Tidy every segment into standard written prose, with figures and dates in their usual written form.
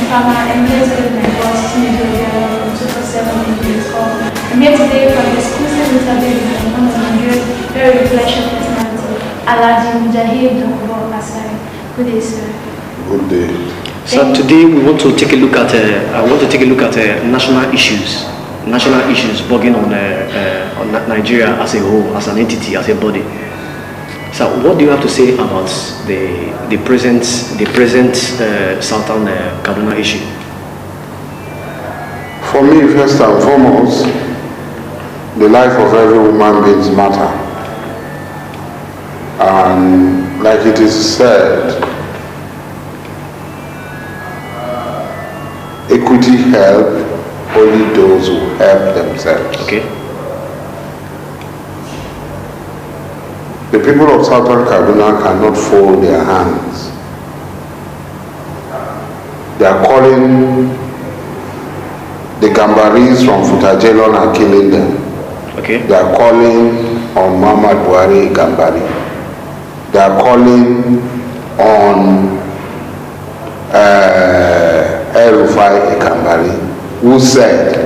Farmer. I'm here today with my boss, from 247 English Call. I'm here today for an exclusive interview with one of Nigeria's very influential personality, ALHAJI MUJAHID DOKUBO ASARI. Good day, sir. Good day. So today we want to take a look at national issues bugging on Nigeria as a whole, as an entity, as a body. So what do you have to say about the present Southern Kaduna issue? For me, first and foremost, the life of every human being matter. And like it is said, equity help only those who help themselves. Okay. The people of Southern Kaduna cannot fold their hands. They are calling the Gambaris from Futajelon are killing them. Okay. They are calling on Muhammad Buhari Gambari. They are calling on El-Rufai Gambari, who said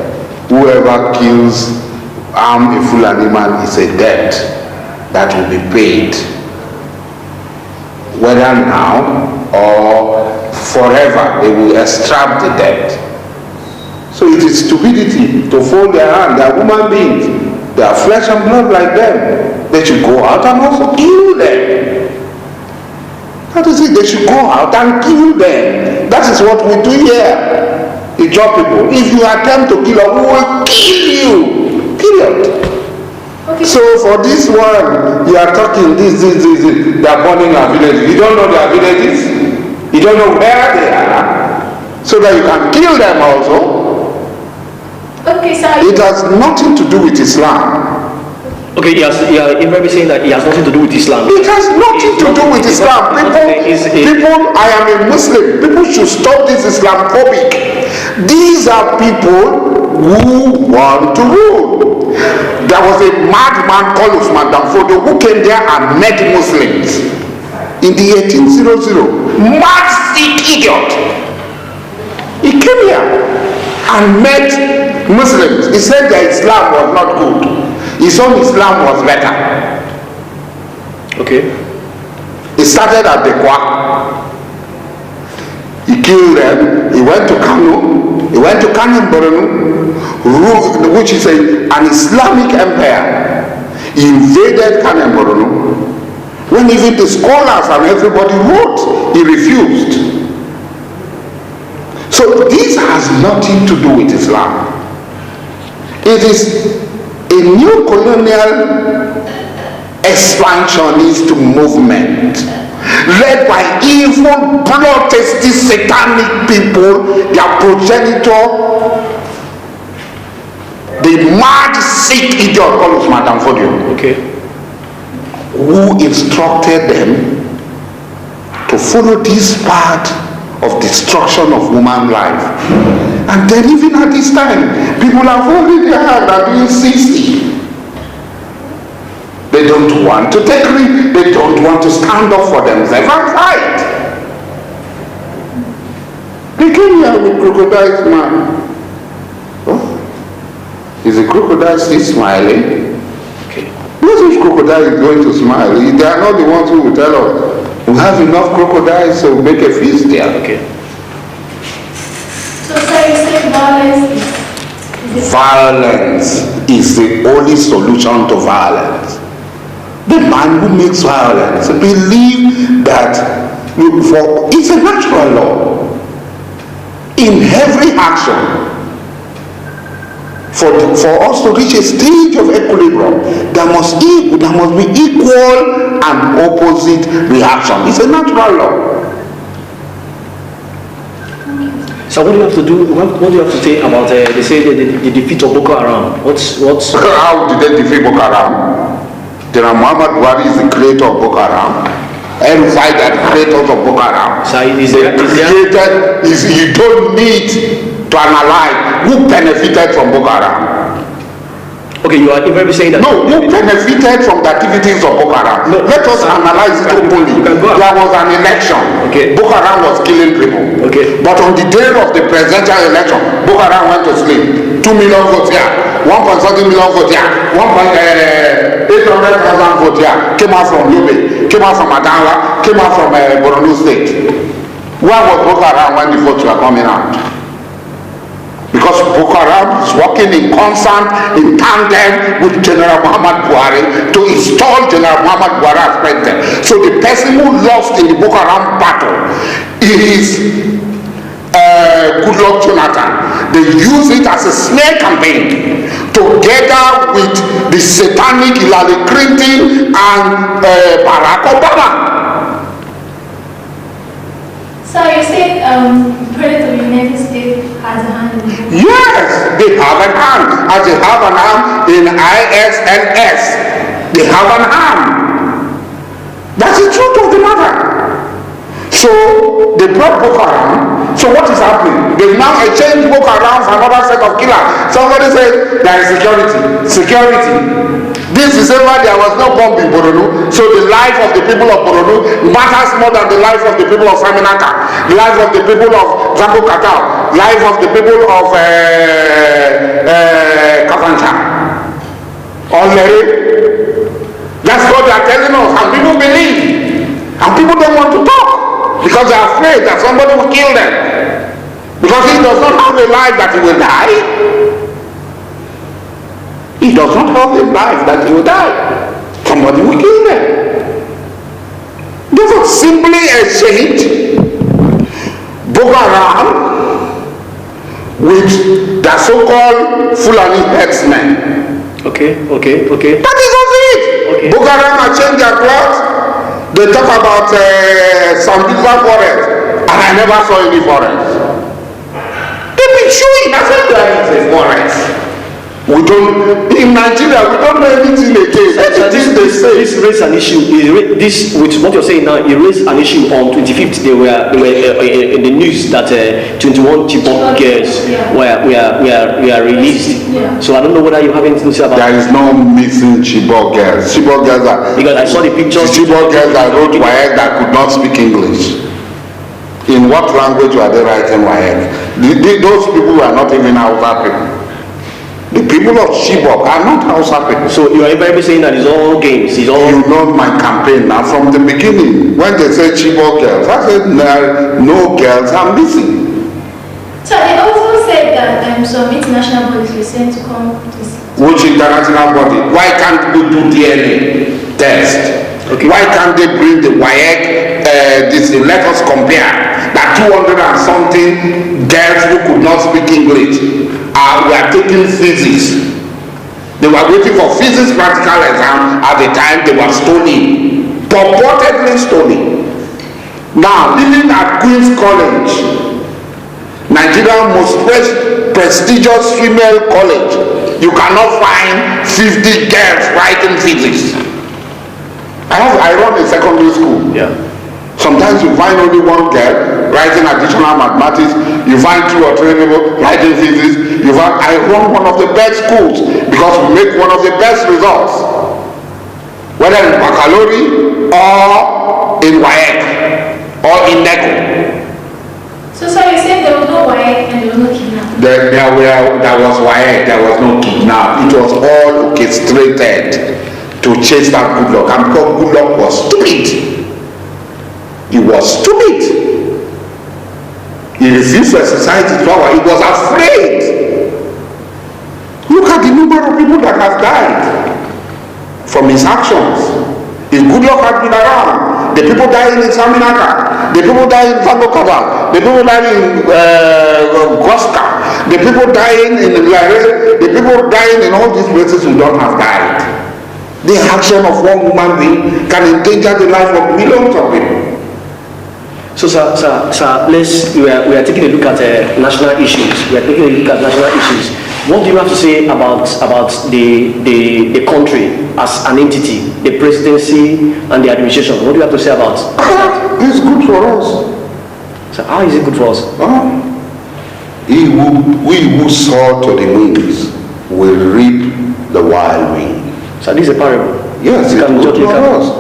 whoever kills a Fulani man is a debt that will be paid, whether now or forever. They will extract the debt. So it is stupidity to fold their hand. They are human beings. They are flesh and blood like them. They should go out and also kill them. That is it. They should go out and kill them. That is what we do here. We drop people. If you attempt to kill them, we will kill you. Period. Okay. So for this one, you are talking this. They are burning our villages. You don't know their villages. You don't know where they are. So that you can kill them also. Okay, sir. It has nothing to do with Islam. Okay, you may be saying that it has nothing to do with Islam. It has nothing to do with Islam. People, I am a Muslim. People should stop this Islamophobic. These are people who want to rule. There was a madman called Usman Danfodio who came there and met Muslims in the 1800. Mad sick idiot. He came here and met Muslims. He said that Islam was not good. His own Islam was better. Okay. He started at Dekwa. He killed them. He went to Kano. He went to Kano Borno, which is an Islamic empire. He invaded Kano Borno. When even the scholars and everybody wrote, he refused. So this has nothing to do with Islam. It is a new colonial expansionist movement led by evil, bloodthirsty, satanic people, their progenitor, the mad, sick idiot called Usman Danfodio, okay, who instructed them to follow this path of destruction of human life. And then even at this time, people are holding their hand and doing 60. They don't want to take risk. They don't want to stand up for themselves and fight. They came here with crocodiles, man. Oh, is the crocodile still smiling? okay. What if crocodile is going to smile? They are not the ones who will tell us. We have enough crocodiles to make a feast there. Okay. So, sir, you say violence is the only solution to violence. The man who makes violence believes that it's a natural law. In every action, for us to reach a stage of equilibrium, there must be equal and opposite reaction. It's a natural law. So what do you have to do? What do you have to say about they say the defeat of Boko Haram? What's how did they defeat Boko Haram? General Muhammad Buhari is the creator of Boko Haram. El-Rufai are the creators of Boko Haram. So you don't need to analyze who benefited from Boko Haram. Okay, you are invariably saying that. No, who benefited from the activities of Boko Haram? No, let us analyze it openly. There was an election. Okay. Boko Haram was killing people. Okay. But on the day of the presidential election, Boko Haram went to sleep. 2 million votes here, 1.something million votes here, 800,000 votes here. Came out from Yobe, came out from Adamawa, came out from Borno State. Where was Boko Haram when the votes were coming out? Because Boko Haram is working in concert, in tandem with General Muhammad Buhari to install General Muhammad Buhari as president. So the person who lost in the Boko Haram battle is Goodluck Jonathan. They use it as a smear campaign together with the satanic Hillary Clinton and Barack Obama. So you said President of the United States has a hand in it? Yes, they have an hand. As they have an arm in ISNS, they have an arm. That's the truth of the matter. So they brought Boko Haram. So what is happening? They now exchange Boko Haram for another set of killers. Somebody said there is security. Security. This December there was no bomb in Borno, so the life of the people of Borno matters more than the life of the people of Saminaka, the life of the people of Zango Katao, life of the people of Kafancha. That's what they are telling us, and people believe, and people don't want to talk because they are afraid that somebody will kill them, because he does not have a life that he will die. He does not have a life that he will die. Somebody will kill them. They will simply exchange Boko Haram with the so-called Fulani herdsmen. Okay. That is it. Okay. Boko Haram have changed their clothes. They talk about some beautiful forest, and I never saw any forest. They've been showing. I said there is a forest. We don't, in Nigeria, we don't know anything again. This raised an issue. This, with what you're saying now, it raised an issue on 25th. They were in the news that 21 Chibok girls were released. Yeah. So I don't know whether you have anything to say about that. There is no missing Chibok girls. Chibok girls are, because I saw the pictures. Chibok girls that wrote WAEC that could not speak English. In what language were they writing WAEC? Those people were not even Hausa people. The people of Chibok are not Hausa people. So you are invariably saying that it's all games. It's all. You know my campaign now from the beginning. When they said Chibok girls, I said no girls are missing. So they also said that some international bodies were sent to come to this. Which international body? Why can't we do DNA test? Okay. Why can't they bring the WAEC? Let us compare. That 200 and something girls who could not speak English were taking physics. They were waiting for physics practical exam. At the time they were stoning, purportedly stoning. Now living at Queen's College, Nigeria's most prestigious female college, you cannot find 50 girls writing physics. I run a secondary school. Yeah. Sometimes you find only one girl writing additional mathematics, you find 2 or 3 people writing physics, I run one of the best schools because we make one of the best results, whether in baccalaureate or in WAEC or in NECO. So you said there was no WAEC and there was no kidnapping? There was WAEC, there was no kidnap. It was all orchestrated to chase that Goodluck, and because Goodluck was stupid. He was stupid. He refused to exercise his power. He was afraid. Look at the number of people that have died from his actions. If Goodluck had been around, the people dying in Saminaka, the people dying in Fandokaba, the people dying in Goska, the people dying in Lare, the people dying in all these places who don't have died. The action of one human being can endanger the life of millions of people. So, sir, we are taking a look at national issues. We are taking a look at national issues. What do you have to say about the country as an entity, the presidency and the administration? What do you have to say about that? It's good for us. So how is it good for us? We who soar to the wings will reap the wild wing. So this is a parable. Yes, Goodluck was.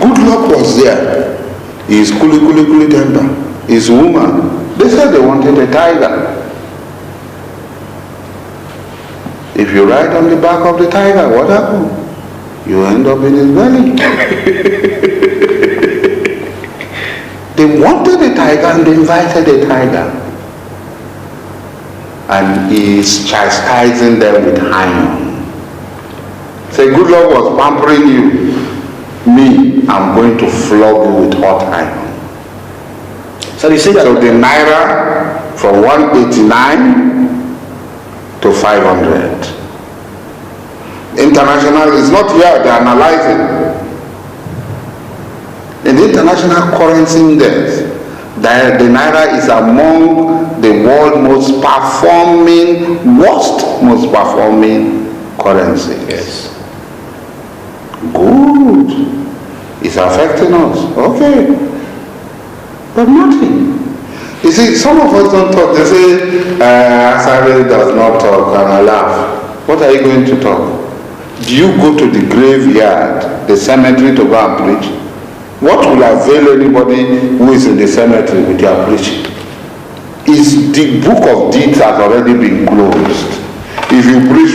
Goodluck was there. His kuli temper. His woman. They said they wanted a tiger. If you ride on the back of the tiger, what happens? You end up in his belly. They wanted a tiger and they invited a tiger. And he's chastising them with iron. Say, Goodluck was pampering you. Me, I'm going to flog you with hot iron. So they say that. So the naira from 189 to 500. International is not here, they're analyzing. In the international currency index, the naira is among the world's most performing currencies. Yes. Good. It's affecting us. Okay. But nothing. You see, some of us don't talk. They say, ASARI does not talk, and I laugh. What are you going to talk? Do you go to the graveyard, the cemetery, to go and preach? What will avail anybody who is in the cemetery with your preaching? The book of deeds has already been closed. If you preach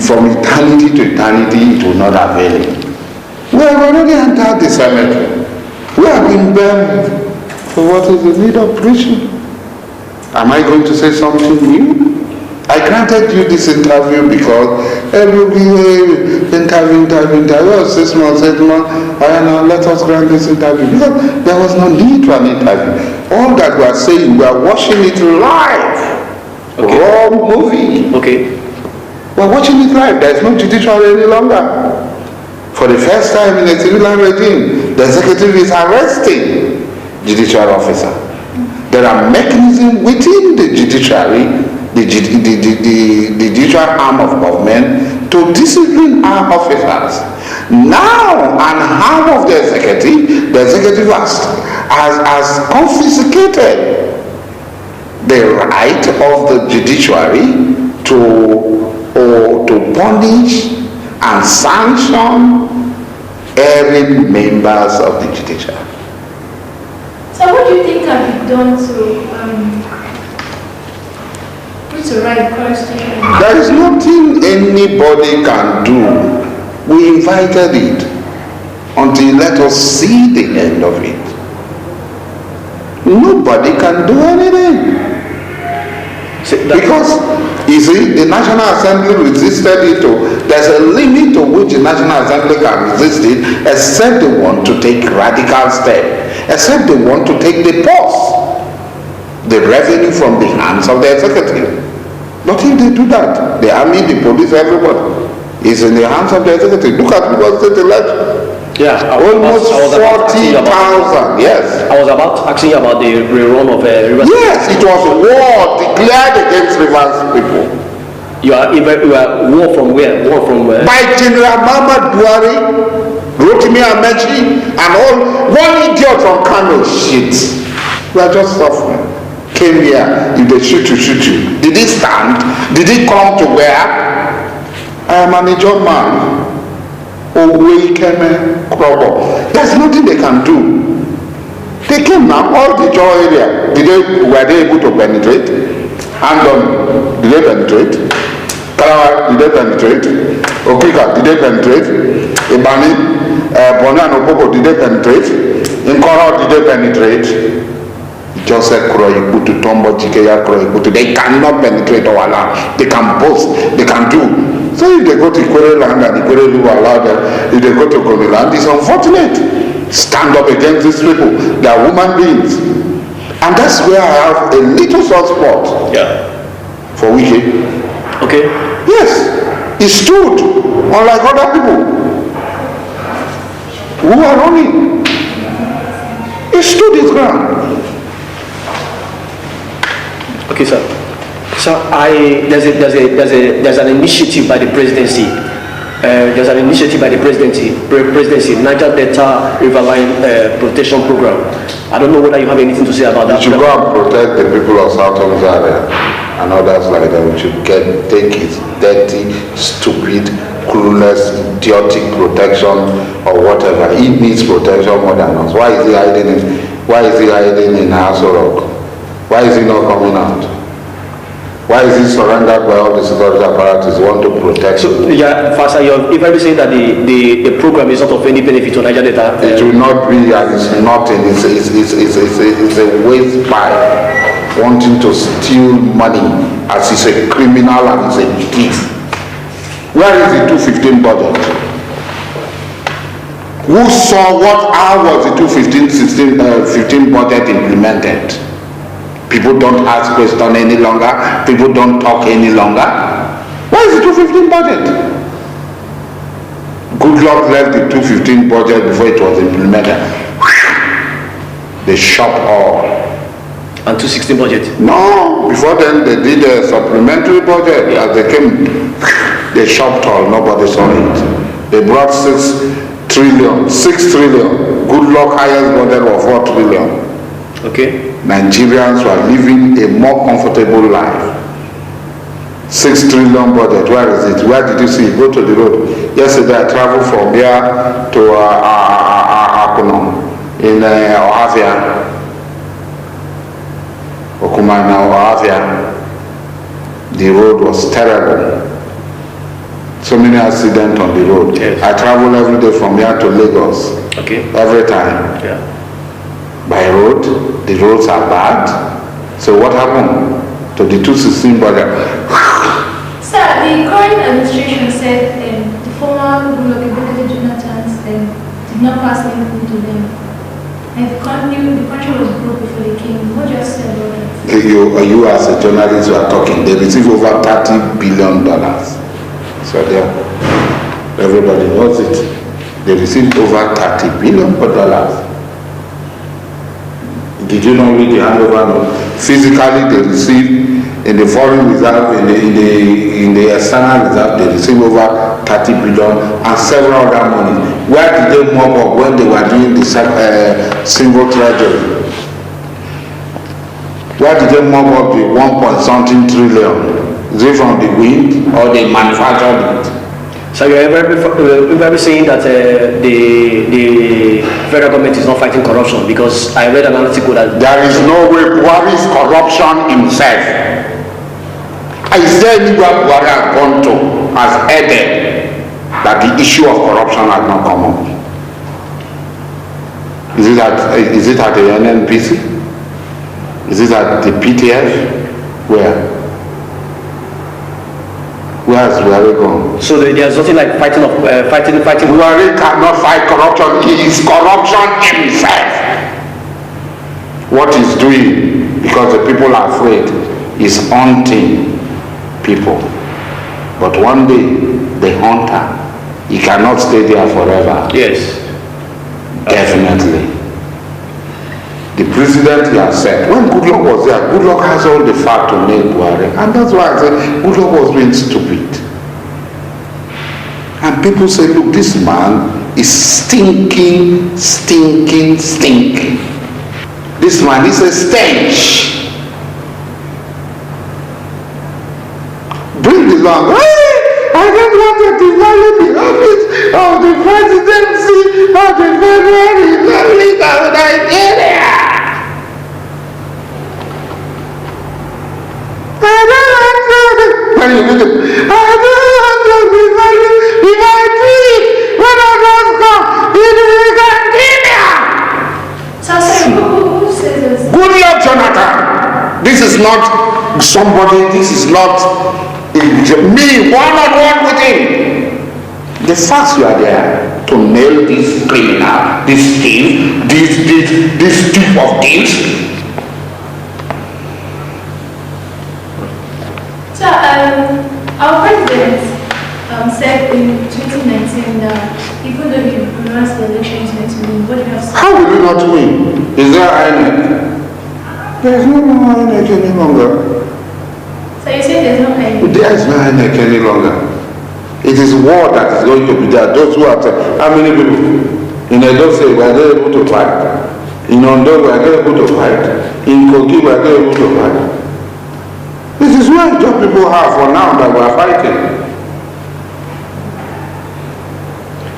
from eternity to eternity, it will not avail you. We have already entered the cemetery. We have been buried. So what is the need of preaching? Am I going to say something new? I granted you this interview because interview, 6 months, 8 months, let us grant this interview. Because there was no need for an interview. All that we are saying, we are watching it live. Okay. Raw movie. Okay. We are watching it live. There is no judiciary any longer. For the first time in a civilian regime, the executive is arresting judicial officer. There are mechanisms within the judiciary, the judicial arm of government, to discipline our officers. Now, an arm of the executive has confiscated the right of the judiciary to punish and sanction erring members of the judiciary. So what do you think can be done to write the constitution? There is nothing anybody can do. We invited it until let us see the end of it. Nobody can do anything. Because, you see, the National Assembly resisted it. There's a limit to which the National Assembly can resist it, except they want to take radical steps, except they want to take the purse, the revenue from the hands of the executive. But if they do that, the army, the police, everybody is in the hands of the executive. Look at Rivers State election. Yeah, almost 40,000. Yes. I was about asking you about the rerun of Rivers. Yes, it was a war declared against Rivers people. You are war from where? War from where? By General Muhammad Buhari, Rotimi Amechi, and all. One idiot from Kano. Shit. We are just suffering. Came here, if they shoot you. Did he stand? Did he come to where? I am an Ijaw man. There's nothing they can do. They came now, all the Ijaw area. Were they able to penetrate? Handon, did they penetrate? Karawa, did they penetrate? Okika, did they penetrate? Ibani, Boni and Opobo, did they penetrate? Nkoro, did they penetrate? Just said Kroyiku to Tombo Chikeya Kroyiku. They cannot penetrate our land. They can boast, they can do. So if they go to Ikwere land and Ikwere will allow them, if they go to Gomi land, it's unfortunate. Stand up against these people. They are human beings. And that's where I have a little soft spot. Yeah. For Wike. Okay. Yes. He stood, unlike other people who are running. He stood his ground. Okay, sir. So there's an initiative by the presidency. Presidency, Niger Delta Riverine Protection Program. I don't know whether you have anything to say about that. You should go and protect the people of Southern Zaria. and others like that. We should take his dirty, stupid, clueless, idiotic protection or whatever. He needs protection more than us. Why is he hiding in Aso Rock? Why is he not coming out? Why is he surrounded by all the security apparatus? Want to protect him? So, yeah, Pastor, if I say that the program is not of any benefit to Niger Delta, it will not be, and it's nothing. It's a waste by wanting to steal money as he's a criminal and he's a thief. Where is the 2015 budget? Who saw how was the 2015 budget implemented? People don't ask questions any longer. People don't talk any longer. Where is the 2015 budget? Good luck left the 2015 budget before it was implemented. They shop all. And 2016 budget? No, before then they did a supplementary budget. As they came, they shopped all. Nobody saw it. They brought 6 trillion. Good luck highest budget was 4 trillion. Okay. Nigerians were living a more comfortable life. 6 trillion budget, where is it? Where did you see it? Go to the road. Yesterday I traveled from here to Akuno in Ohavia. Okumana, Ohavia. The road was terrible. So many accidents on the road. Yes. I travel every day from here to Lagos. Okay. Every time. Yeah. By road, the roads are bad. So what happened to the 2016 budget? Sir, the current administration said the former Goodluck Jonathan's did not pass anything to them. And the country was broke before they came. What do you have to say about that? You as a journalist who are talking, they receive over $30 billion. So there, everybody knows it. They received over $30 billion. Did you not read the handover note? Physically, they receive in the foreign reserve, in the external reserve, they receive over 30 billion and several other money. Where did they mop up when they were doing the single treasury? Where did they mop up the 1.something trillion? Is it from the wind or they manufactured it? So you're very saying that the federal government is not fighting corruption, because I read an article that there is no way Buhari is corruption himself. Is there anywhere Buhari has gone to, has headed, that the issue of corruption has not come up? Is it at the NNPC? Is it at the PTF? Where? Where is Buhari gone? So there's nothing like fighting. Buhari cannot fight corruption. He is corruption himself. What he's doing, because the people are afraid, is haunting people. But one day, the hunter, he cannot stay there forever. Yes. Definitely. The president he has said, when Goodluck was there, Goodluck has all the fact to make Buhari. And that's why I said Goodluck was being stupid. And people say, look, this man is stinking. This man is a stench. Bring the long. I don't want to devalue the office of the presidency of the Federal Republic of Nigeria. I don't want to devalue if I did when I was gone. It will continue. So, who says this? Goodluck Jonathan. This is not somebody, this is not me one-on-one with him. The fact you are there to nail this criminal, this thief, this thief of thieves. So, our president said in 2019 that even though he lost the election, he's going to win. What do you have to say? How will you not win? Is there INEC? There is no more INEC any longer. So you say there's no INEC? There is no INEC any longer. It is war that is going to be there. Those who are how many people? In Edo say we are not able to fight. In Ondo we are not able to fight. In Kogi we are not able to fight. This is why job people have for now that we are fighting.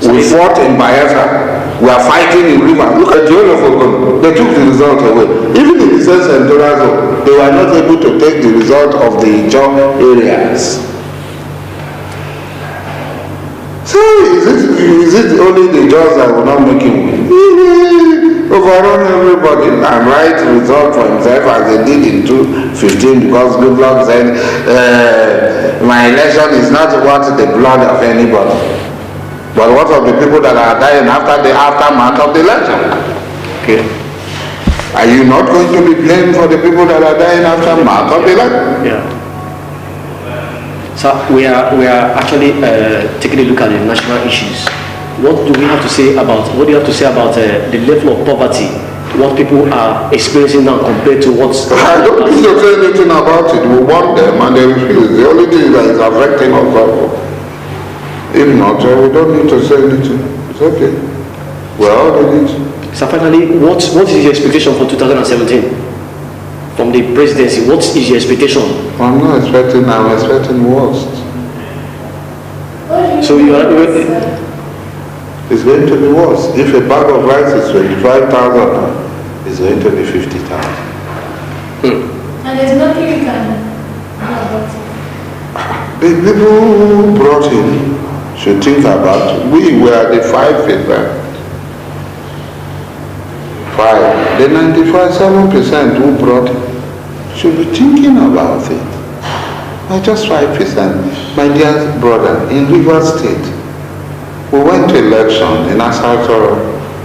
We fought in Bayelsa. We are fighting in River. Look at the whole of Ogun. They took the result away. Even in the Central Zone, they were not able to take the result of the job areas. So is it only the jobs that will not make him win? Overrun everybody and write result for himself as they did in 2015 because Goodluck said my election is not worth the blood of anybody. But what of the people that are dying after the aftermath of the election? Okay. Are you not going to be blamed for the people that are dying aftermath of the election? Yeah. So we are actually taking a look at the national issues. What do you have to say about the level of poverty? What people are experiencing now compared to what's... I don't need to say anything about it. We want them and they refuse. The only thing that is affecting us. If not, we don't need to say anything. It's okay. Well, they need. So finally, what is your expectation for 2017 from the presidency? What is your expectation? I'm expecting worst. So you are... It's going to be worse. If a bag of rice is 25,000, it's going to be 50,000. And there's nothing you can do about it. The people who brought in should think about, we were the 5%. The 95.7% who brought it should be thinking about it. Not just 5%. My dear brother, in Rivers State, we went to election in ASARI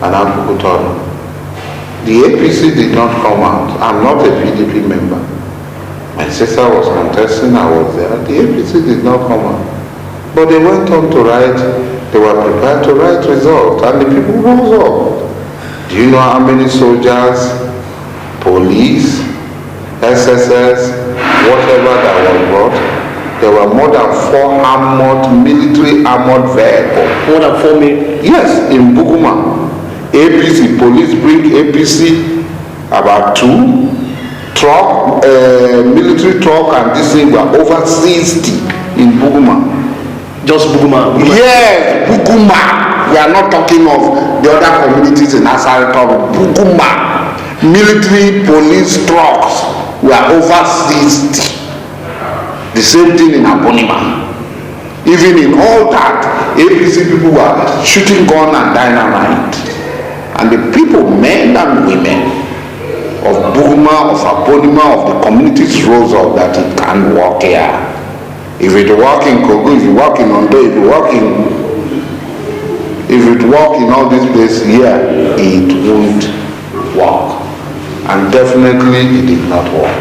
and Abukutono. The APC did not come out. I'm not a PDP member. My sister was contesting, I was there. The APC did not come out. But they went on to write, they were prepared to write results, and the people rose up. Do you know how many soldiers, police, SSS, whatever that was brought? There were more than 4 military armored vehicles. More than 4 million? Yes, in Buguma. APC, police bring APC, about 2. Truck, military truck and this thing were over 60 in Buguma. Just Buguma? Yes, Buguma. We are not talking of the other communities in ASARI. Buguma. Military police trucks were over 60. The same thing in Abonima. Even in all that, APC people were shooting gun and dynamite. And the people, men and women, of Buguma, of Abonima, of the communities rose up that it can work here. If it work in Kogo, if it work in Ondo, if it work in all these places here, it won't work. And definitely it did not work.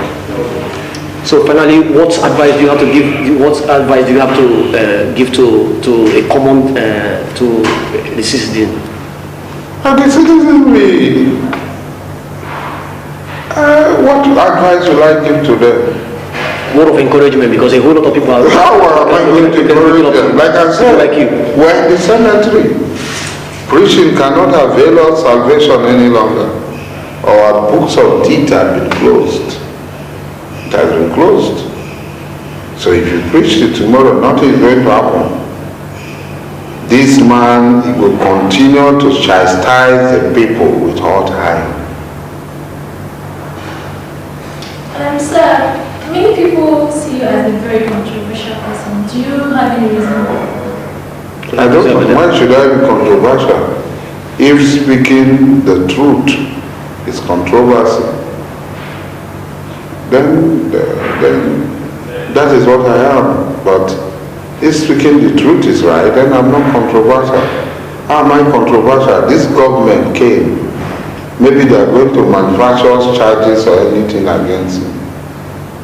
So finally, what advice do you have to give? What advice do you have to give to a common to the citizen? And the citizen what advice will I give to them? Word of encouragement, because a whole lot of people are... How am I going to encourage them? Like I said, like you. We're in the cemetery. Preaching cannot avail us salvation any longer. Our books of deeds have been closed. It has been closed. So if you preach it tomorrow, nothing is going to happen. This man will continue to chastise the people with hot iron. Sir, many people see you as a very controversial person. Do you have any reason? I don't know. Why should I be controversial? If speaking the truth is controversy, then that is what I am. But if speaking the truth is right, then I'm not controversial. How am I controversial? This government came. Maybe they are going to manufacture charges or anything against me.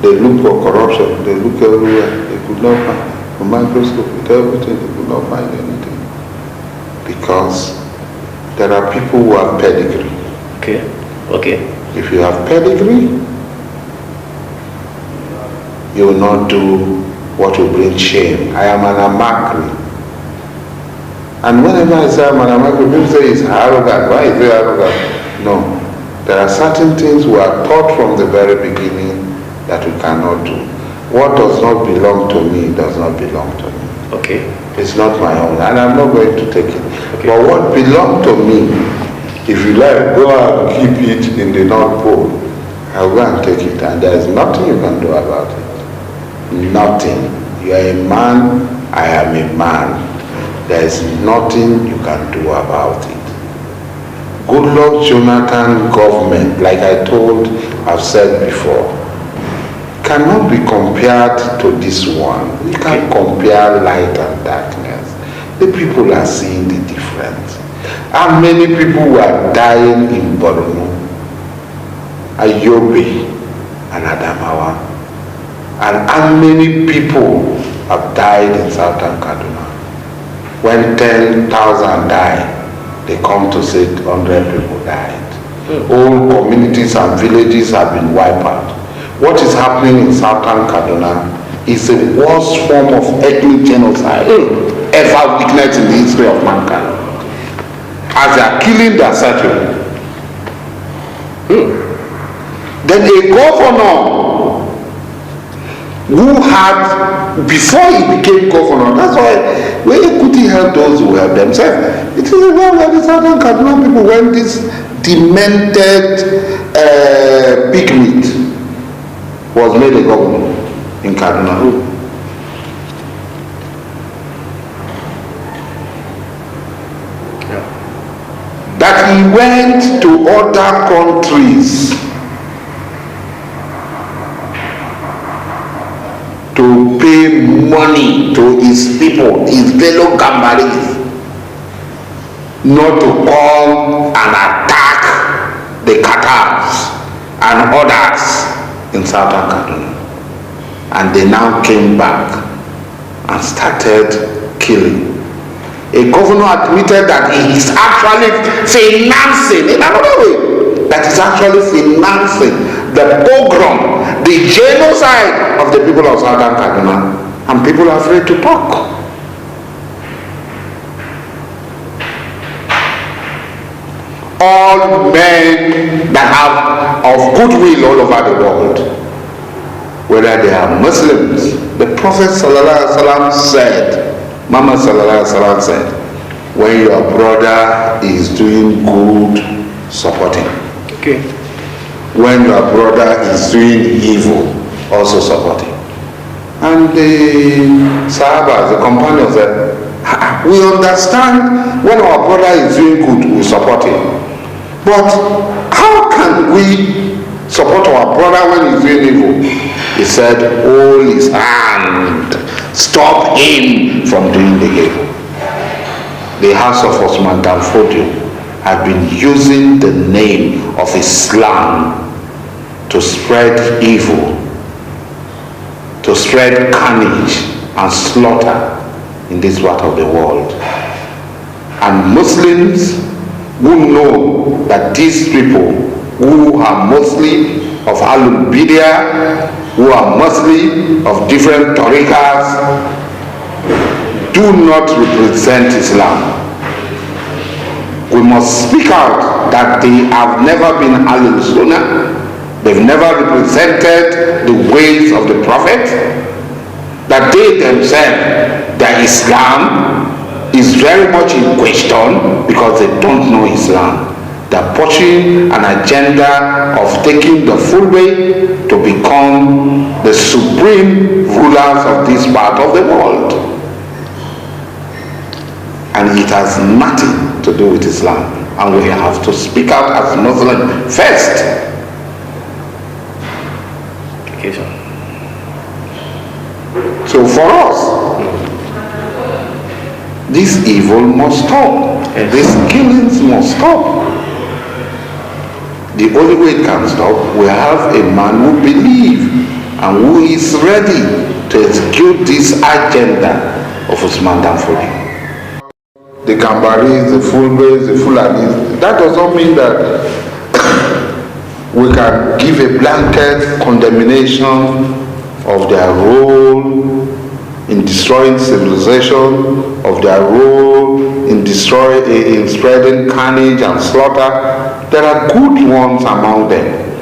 They look for corruption. They look everywhere. They could not find a microscope with everything. They could not find anything. Because there are people who have pedigree. Okay. If you have pedigree, you will not do what will bring shame. I am an amakri. And whenever I say I'm an amakri, people say it's arrogant. Why is it arrogant? No. There are certain things we are taught from the very beginning that we cannot do. What does not belong to me does not belong to me. Okay. It's not my own, and I'm not going to take it. Okay. But what belongs to me, if you like, go and keep it in the North Pole. I'll go and take it, and there's nothing you can do about it. Nothing. You are a man, I am a man. There's nothing you can do about it. Goodluck Jonathan government, like I've said before, cannot be compared to this one. You can't compare light and darkness. The people are seeing the difference. How many people were dying in Borno, Ayobe, and Adamawa? And how many people have died in Southern Kaduna? When 10,000 die, they come to say 100 people died. Whole communities and villages have been wiped out. What is happening in Southern Kaduna is the worst form of ethnic genocide ever witnessed in the history of mankind. As they are killing their settlement. Then a governor who had, before he became governor, that's why when he couldn't help those who help themselves. It is where the Southern Kaduna people, when this demented pigmeat was made a governor in Kaduna. That he went to other countries to pay money to his people, his fellow Gambaris, not to come and attack the Qatars and others in Southern Kaduna. And they now came back and started killing. A governor admitted that he is actually financing, in another way, that is actually financing the pogrom, the genocide of the people of Southern Kaduna, and people are afraid to talk. All men that have of goodwill all over the world, whether they are Muslims, the Prophet ﷺ said, Muhammad ﷺ said, when your brother is doing good, support him. Okay. When your brother is doing evil, also support him. And the Sahabas, the companions said, we understand when our brother is doing good, we support him. But how can we support our brother when he's doing evil? He said, hold his hand. Stop him from doing the evil. The house of Osman Danfodio have been using the name of Islam to spread evil, to spread carnage and slaughter in this part of the world. And Muslims who know that these people who are mostly of Ahlul Bidah, who are mostly of different tariqas, do not represent Islam. We must speak out that they have never been Ahlul Sunnah. They've never represented the ways of the Prophet. That they themselves, their Islam is very much in question because they don't know Islam. They're pushing an agenda of taking the full way to become the supreme rulers of this part of the world. And it has nothing to do with Islam. And we have to speak out as Muslims first. Okay, sir. So for us, this evil must stop. Yes. These killings must stop. The only way it can stop, we have a man who believes and who is ready to execute this agenda of Usman Danfodio. The Gambaris, the Fulbe's, the Fulanis, that does not mean that we can give a blanket condemnation of their role in destroying civilization, of their role in spreading carnage and slaughter. There are good ones among them.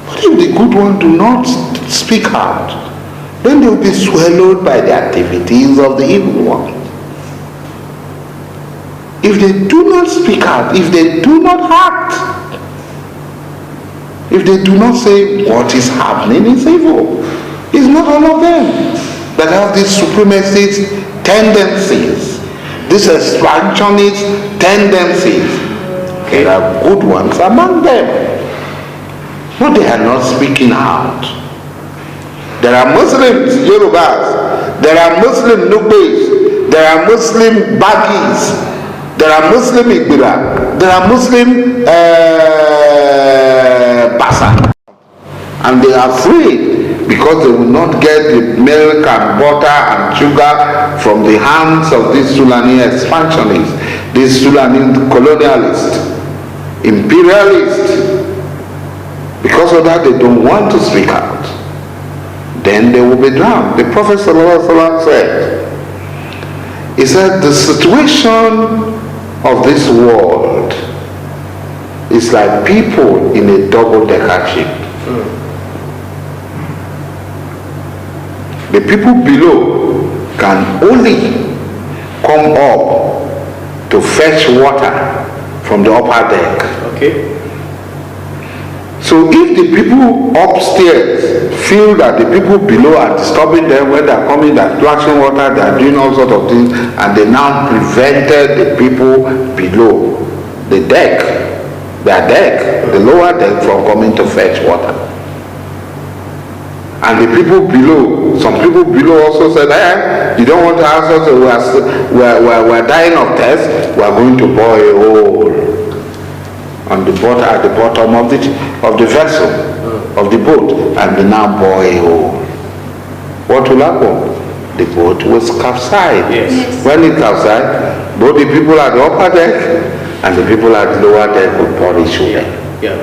But if the good ones do not speak out, then they will be swallowed by the activities of the evil one. If they do not speak out, if they do not act, if they do not say what is happening is evil, it's not all of them that have these supremacist tendencies, these expansionist tendencies. There are good ones among them, but they are not speaking out. There are Muslims, Yorubas, there are Muslim Nubes, there are Muslim Bagis, there are Muslim Igbira, there are Muslim Basa, and they are afraid because they will not get the milk and butter and sugar from the hands of these Fulani expansionists, these Fulani colonialists, imperialists. Because of that, they don't want to speak out. Then they will be drowned. The Prophet ﷺ said, he said, the situation of this world is like people in a double-decker ship. The people below can only come up to fetch water from the upper deck. Okay. So if the people upstairs feel that the people below are disturbing them when they are coming, they are splashing water, they are doing all sorts of things, and they now prevented the people below the deck, their deck, the lower deck, from coming to fetch water. And the people below, some people below also said, you don't want to ask us, we're dying of thirst, we're going to bore a hole on the bottom, at the bottom of the vessel, of the boat, and they now bore a hole. What will happen? The boat will capsize. Yes. When it capsizes, both the people at the upper deck and the people at the lower deck will perish away. Yeah.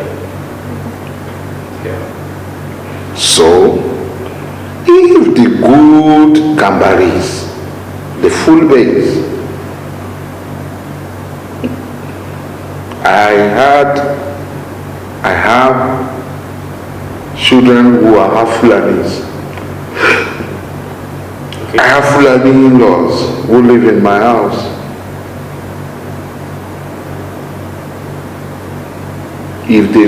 So, if the good Gambaris, the full base, I have children who are half Fulanis. Okay. I have Fulani in-laws who live in my house. If they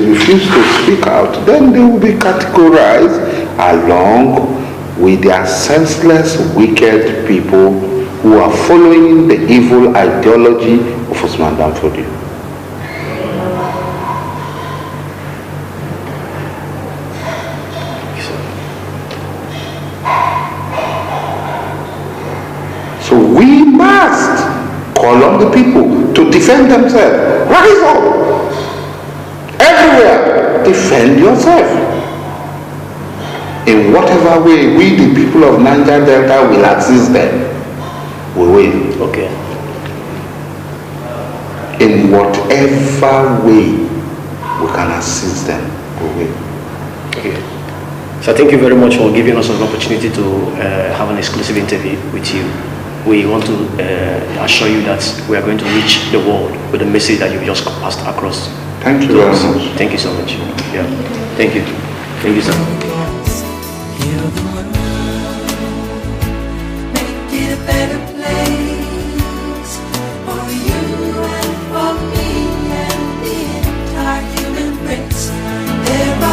refuse to speak out, then they will be categorized along with their senseless, wicked people who are following the evil ideology of Usman Dan Fodio. So we must call on the people to defend themselves. Rise up! Everywhere, defend yourself. In whatever way we, the people of Niger Delta, will assist them, we will. Okay. In whatever way we can assist them, we will. Okay. So thank you very much for giving us an opportunity to have an exclusive interview with you. We want to assure you that we are going to reach the world with the message that you've just passed across. Thank you very much. Thank you so much. Yeah. Thank you. Thank you, sir. Heal the world, make it a better place.